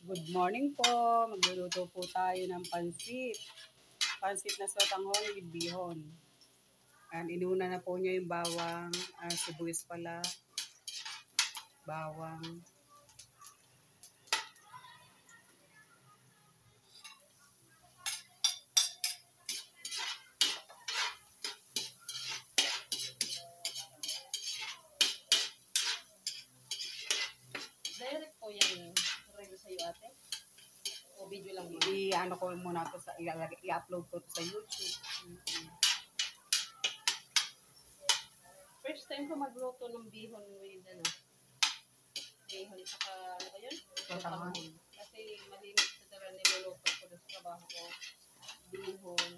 Good morning po. Magluluto po tayo ng pansit. Pansit na sotanghon with bihon. And inuna na po niya yung bawang, sibuyas pala, bawang. Direct po yan relo sa'yo ate? O video lang mo? I-ano ko muna to sa, i-upload ko to sa YouTube. First time ko magluto ng bihon with ano? Bihon saka ano ba yun? Sotanghon. Kasi malimit sa talaga niluluto ko sa trabaho ko. Bihon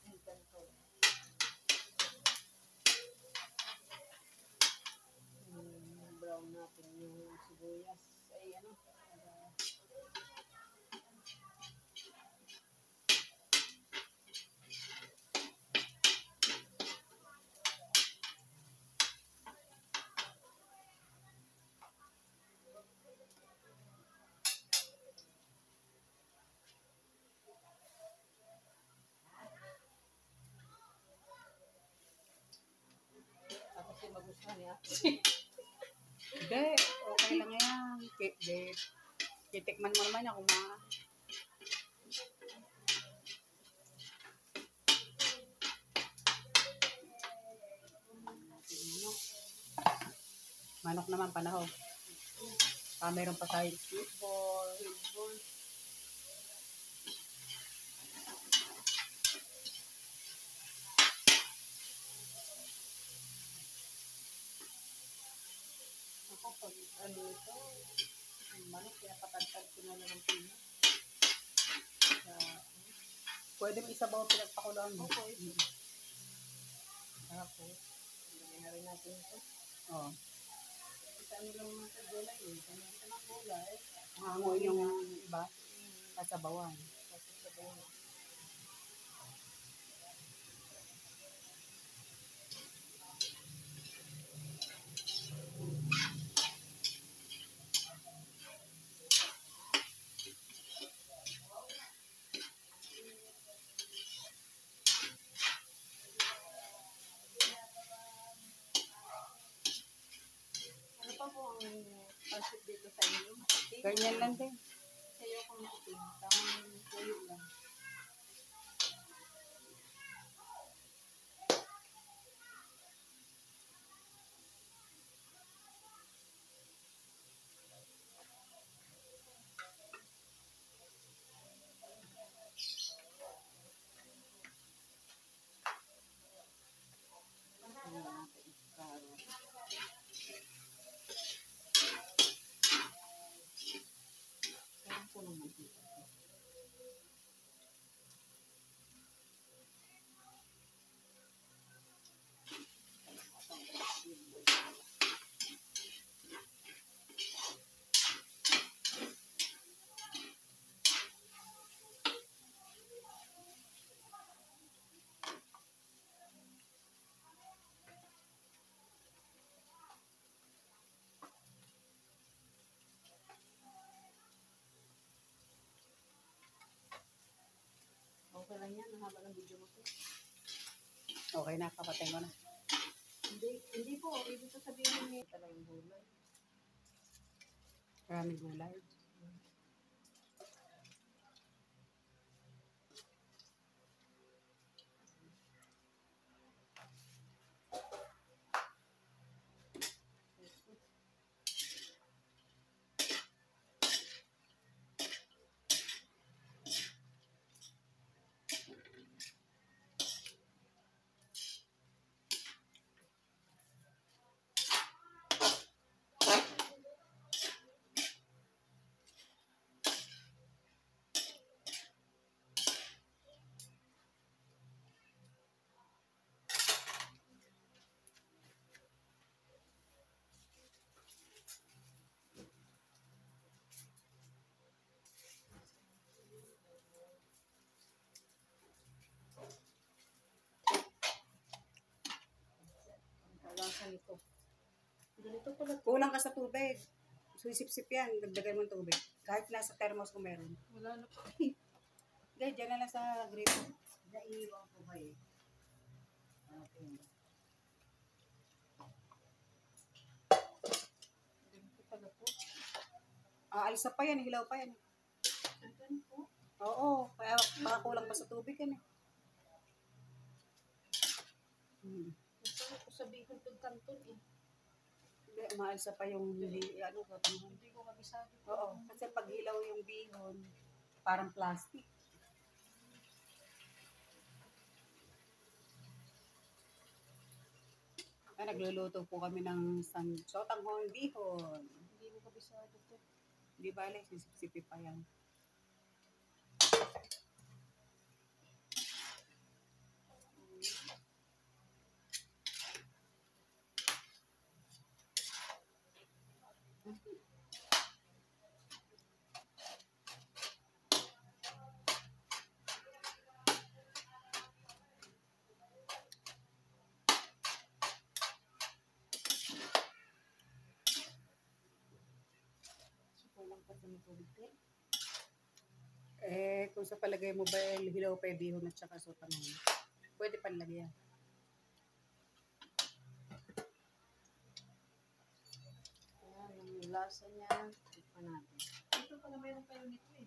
and ganito. Brown natin yung sibuyas. Ay ano? Tapos yung magustuhan niya. Hindi, okay lang yan. Titikman mo naman ako manok naman panahon. Mayroon pa tayo sweet ball. Ako pag ano ito, manok kaya patantad ko na lang ang pino. Pwede mo isabaw pinagpakuloan mo. Okay. Tapos, lagyan na rin natin ito. Oo. Ano lang mga sa gulay eh. Ano ito ng gulay. Hangoy yung iba. Kasabawan. Kasi sa gulay. Ano pa po ang pansit dito sa inyo? Ganyan lang din. Sa'yo kung nakiting. Tamang tuyo lang. Kaya po naman dito. Okay lang yan. Ang haba ng video mo po. Okay na, kapatay ko na. Hindi po. Ibig sabihin niya talagang gulay. Maraming gulay. Lasa nito. Ganito pala. Kulang ka sa tubig. So, isip-sip yan. Dagdagan mo ng tubig. Kahit nasa thermos ko meron. Wala na po. Hindi, dyan na lang sa gripo. Naiiwan ko ba eh? Okay. Ganito pala po. Alisa pa yan, hilaw pa yan. Andun po. Oo, kaya baka kulang pa sa tubig yan eh. Gusto ko sabihin pag kanton eh. Hindi, umaalsa pa yung ano, katangan. Hindi ko kabisado. Oo, kasi pag hilaw yung bihon, parang plastic. Nagluluto po kami ng sotanghon bihon. Hindi ko kabisado po. Di bale, sisip-sipi pa yan. Kulang pa sa tubig din. Kung sa palagay mo ba hilaw pa yung bihon at saka sotanghon, pwede panlagyan. Kaya yung lasa niya, tikman natin. Ito pala mayroon kayo nito eh.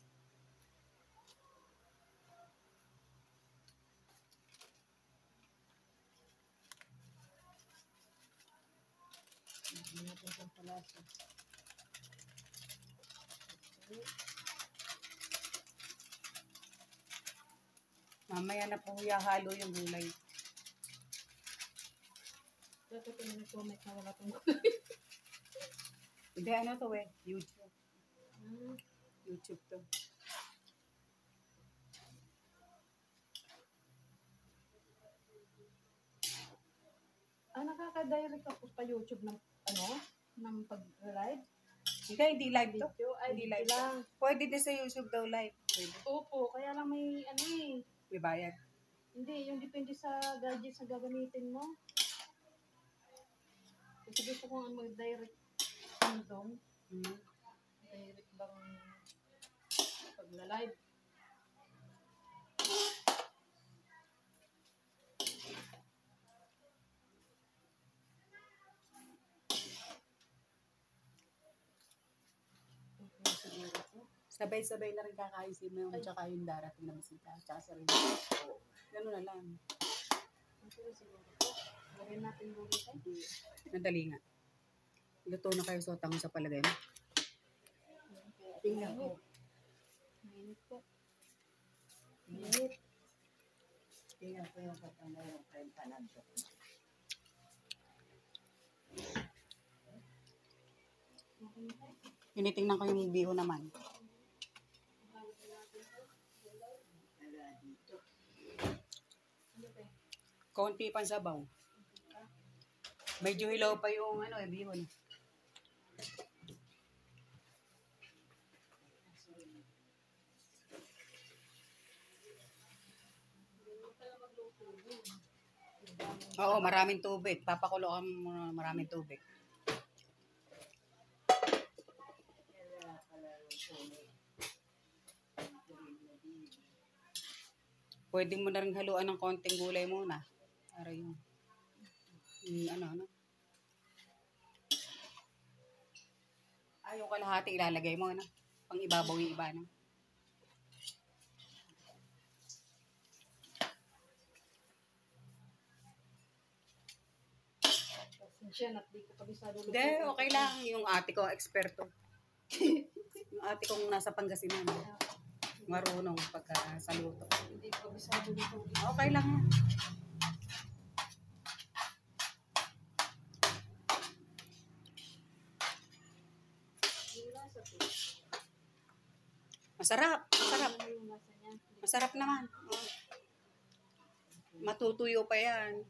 Hindi natin sa palasa. Okay. Mamaya na po halo yung gulay. Dapat ko nag-comment na wala itong Hindi, ano to YouTube. YouTube to. Nakaka-direct ako pa YouTube ng ng pag-live. Hindi live to. Video, ay Hindi hindi live lang. Pwede din sa YouTube daw live. Pwede. Opo, kaya lang may May bayad. hindi, yung depende sa gadgets na gagamitin mo. Kasi gusto kong mag-direct doon. Direct bang pag-live. Siguro po. Sabay-sabay na rin kakain si Mayong at saka yung darating na bisita. At saka sa rin. Ganun na lang. Siguro po. Gawin natin gulay tayo. Nadali nga. Luto na kayo sotanghon sa palagay mo. Tingnan ko. Mainit po. Minute. Tingnan ko yung katanda yung panad ko. Tinitingnan ko yung bihon naman. Wala dito. Konti pang sabaw. Medyo hilaw pa yung bihon. Oo, maraming tubig. Papakuloan mo na maraming tubig. Kaya pala yung tubig. Pwede mo na rin haluan ng konting gulay muna. Para yung yung kalahati ilalagay mo, pang ibabaw yung iba, Siya, di ko kabisado. Hindi, okay lang. Yung ate ko, eksperto. Yung ate kong nasa Pangasinan. Marunong pagka sa luto. Hindi ko kabisado dito. Okay lang yan. Yung lasa po. Masarap. Masarap. Ano yung lasa niya? Masarap naman. Oh. Matutuyo pa yan.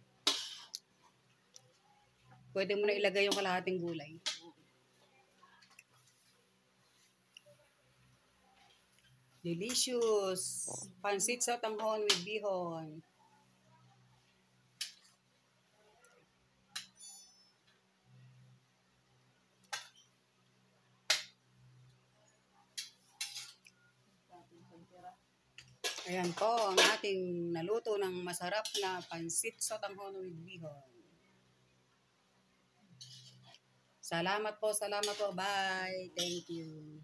Pwede mo na ilagay yung kalahating gulay. Delicious. Pansit sotanghon with bihon. tira. Ayan po ang ating naluto ng masarap na pansit sotanghon with bihon. Salamat po, salamat po. Bye. Thank you.